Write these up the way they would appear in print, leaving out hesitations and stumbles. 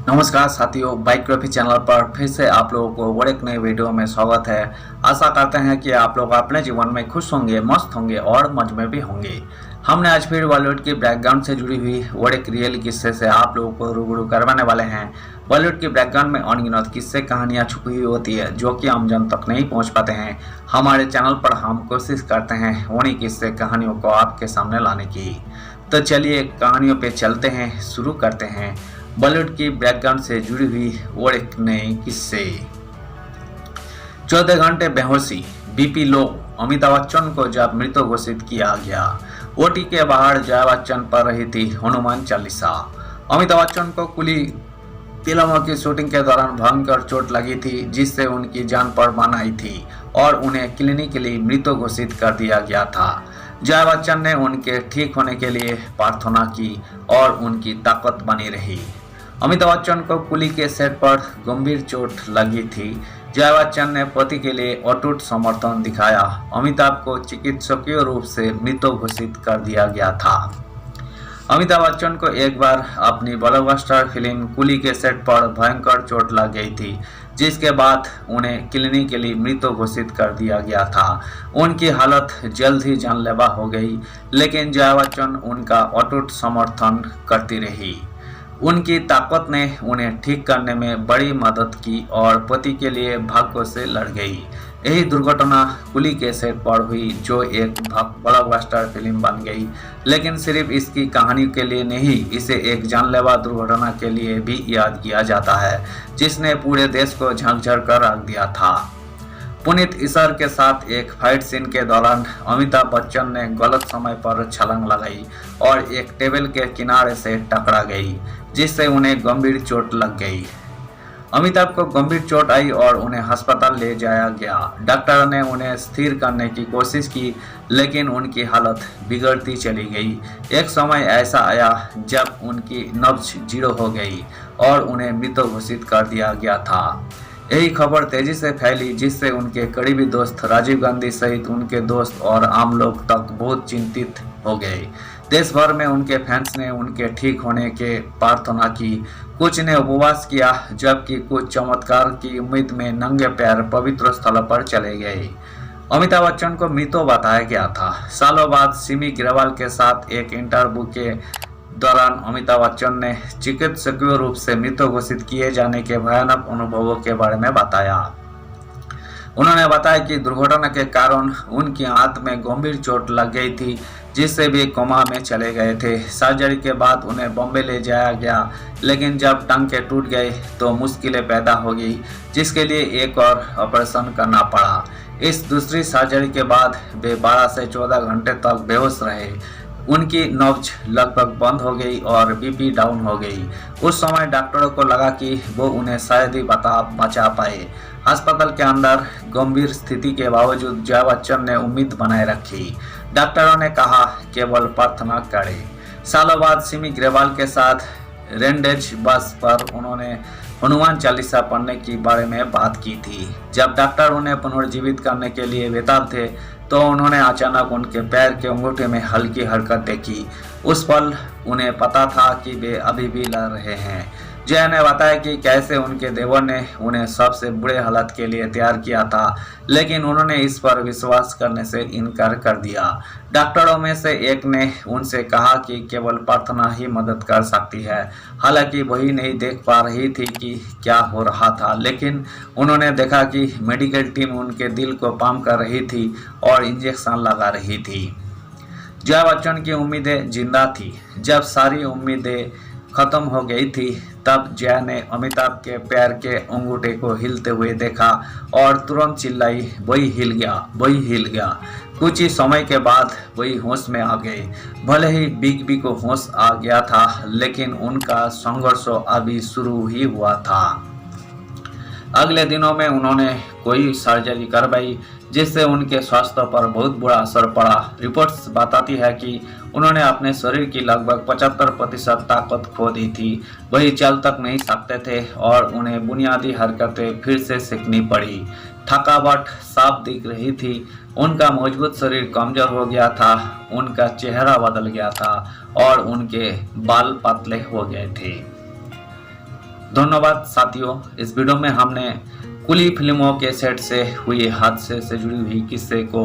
नमस्कार साथियों, बाइकग्राफी चैनल पर फिर से आप लोगों को और एक नए वीडियो में स्वागत है। आशा करते हैं कि आप लोग अपने जीवन में खुश होंगे, मस्त होंगे और मौज में भी होंगे। हमने आज फिर बॉलीवुड की बैकग्राउंड से जुड़ी हुई और एक रियल किस्से से आप लोगों को रूबरू करवाने वाले हैं। बॉलीवुड की बैकग्राउंड में अनगिनत किस्से कहानियां छुपी हुई होती है जो कि आम जन तक नहीं पहुंच पाते हैं। हमारे चैनल पर हम कोशिश करते हैं उन्हीं किस्से कहानियों को आपके सामने लाने की। तो चलिए कहानियों पे चलते हैं, शुरू करते हैं बॉलीवुड की बैकग्राउंड से जुड़ी हुई और एक नए किस्से। 14 घंटे बेहोशी, बीपी लो, अमिताभ बच्चन को जब मृत घोषित किया गया। ओटी के बाहर जया बच्चन पढ़ रही थी हनुमान चालीसा। अमिताभ बच्चन को कुली फिल्मों की शूटिंग के दौरान भयंकर चोट लगी थी जिससे उनकी जान पर मान आई थी और उन्हें क्लिनिकली मृत घोषित कर दिया गया था। जया बच्चन ने उनके ठीक होने के लिए प्रार्थना की और उनकी ताकत बनी रही। अमिताभ बच्चन को कुली के सेट पर गंभीर चोट लगी थी। जया बच्चन ने पति के लिए अटूट समर्थन दिखाया। अमिताभ को चिकित्सकीय रूप से मृत घोषित कर दिया गया था। अमिताभ बच्चन को एक बार अपनी ब्लॉकबस्टर फिल्म कुली के सेट पर भयंकर चोट लग गई थी जिसके बाद उन्हें क्लिनिकली मृत घोषित कर दिया गया था। उनकी हालत जल्द ही जानलेवा हो गई लेकिन जया बच्चन उनका अटूट समर्थन करती रही। उनकी ताकत ने उन्हें ठीक करने में बड़ी मदद की और पति के लिए भाग्य से लड़ गई। यही दुर्घटना कुली के सेट पर हुई जो एक ब्लॉकबस्टर फिल्म बन गई। लेकिन सिर्फ इसकी कहानी के लिए नहीं, इसे एक जानलेवा दुर्घटना के लिए भी याद किया जाता है जिसने पूरे देश को झकझोर कर रख दिया था। पुनीत ईश्वर के साथ एक फाइट सीन के दौरान अमिताभ बच्चन ने गलत समय पर छलांग लगाई और एक टेबल के किनारे से टकरा गई जिससे उन्हें गंभीर चोट लग गई। अमिताभ को गंभीर चोट आई और उन्हें अस्पताल ले जाया गया। डॉक्टर ने उन्हें स्थिर करने की कोशिश की लेकिन उनकी हालत बिगड़ती चली गई। एक समय ऐसा आया जब उनकी नब्ज 0 हो गई और उन्हें मृत घोषित कर दिया गया था। यही खबर तेजी से फैली जिससे उनके करीबी दोस्त राजीव गांधी सहित उनके दोस्त और आम लोग तक बहुत चिंतित हो गए। देश भर में उनके फैंस ने उनके ठीक होने के प्रार्थना की। कुछ ने उपवास किया जबकि कुछ चमत्कार की उम्मीद में नंगे पैर पवित्र स्थल पर चले गए। अमिताभ बच्चन को मृत बताया गया था। सालों बाद सिमी ग्रेवाल के साथ एक इंटरव्यू के दौरान अमिताभ बच्चन ने चिकित्सकीय रूप से मृत घोषित किए जाने के भयानक अनुभवों के बारे में बताया। उन्होंने बताया कि दुर्घटना के कारण उनकी हाथ में गंभीर चोट लग गई थी जिससे भी कोमा में चले गए थे। सर्जरी के बाद उन्हें बॉम्बे ले जाया गया लेकिन जब टांगे टूट गए तो मुश्किलें पैदा हो गई जिसके लिए एक और ऑपरेशन करना पड़ा। इस दूसरी सर्जरी के बाद वे 12 से 14 घंटे तक बेहोश रहे। उनकी नब्ज लगभग बंद हो गई और बीपी डाउन हो गई। उस समय डॉक्टरों को लगा कि वो उन्हें शायद ही बचा पाए। अस्पताल के अंदर गंभीर स्थिति के बावजूद जया बच्चन ने उम्मीद बनाए रखी। डॉक्टरों ने कहा केवल प्रार्थना करें। सालों बाद सिमी ग्रेवाल के साथ रेंडेज बस पर उन्होंने हनुमान चालीसा पढ़ने के बारे में बात की थी। जब डॉक्टर उन्हें पुनर्जीवित करने के लिए बेताब थे तो उन्होंने अचानक उनके पैर के अंगूठे में हल्की हरकत देखी। उस पल उन्हें पता था कि वे अभी भी लड़ रहे हैं। जया ने बताया कि कैसे उनके देवर ने उन्हें सबसे बुरे हालत के लिए तैयार किया था लेकिन उन्होंने इस पर विश्वास करने से इनकार कर दिया। डॉक्टरों में से एक ने उनसे कहा कि केवल प्रार्थना ही मदद कर सकती है। हालांकि वही नहीं देख पा रही थी कि क्या हो रहा था लेकिन उन्होंने देखा कि मेडिकल टीम उनके दिल को पंप कर रही थी और इंजेक्शन लगा रही थी। जया बच्चन की उम्मीदें जिंदा थी। जब सारी उम्मीदें खत्म हो गई थी तब जया ने अमिताभ के पैर के अंगूठे को हिलते हुए देखा और तुरंत चिल्लाई, वही हिल गया, वही हिल गया। कुछ ही समय के बाद वही होश में आ गए। भले ही बिग बी को होश आ गया था लेकिन उनका संघर्ष अभी शुरू ही हुआ था। अगले दिनों में उन्होंने कोई सर्जरी करवाई जिससे उनके स्वास्थ्य पर बहुत बुरा असर पड़ा। रिपोर्ट्स बताती है कि उन्होंने अपने शरीर की लगभग 75% ताकत खो दी थी। वही चल तक नहीं सकते थे और उन्हें बुनियादी हरकतें फिर से सीखनी पड़ी। थकावट साफ दिख रही थी। उनका मजबूत शरीर कमजोर हो गया था। उनका चेहरा बदल गया था और उनके बाल पतले हो गए थे। धन्यवाद साथियों। इस वीडियो में हमने कुली फिल्मों के सेट से हुए हादसे से जुड़ी हुई किस्से को,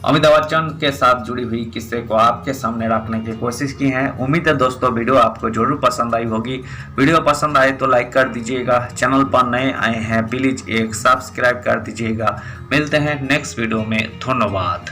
अमिताभ बच्चन के साथ जुड़ी हुई किस्से को आपके सामने रखने की कोशिश की है। उम्मीद है दोस्तों वीडियो आपको जरूर पसंद आई होगी। वीडियो पसंद आए तो लाइक कर दीजिएगा। चैनल पर नए आए हैं प्लीज एक सब्सक्राइब कर दीजिएगा। मिलते हैं नेक्स्ट वीडियो में। धन्यवाद।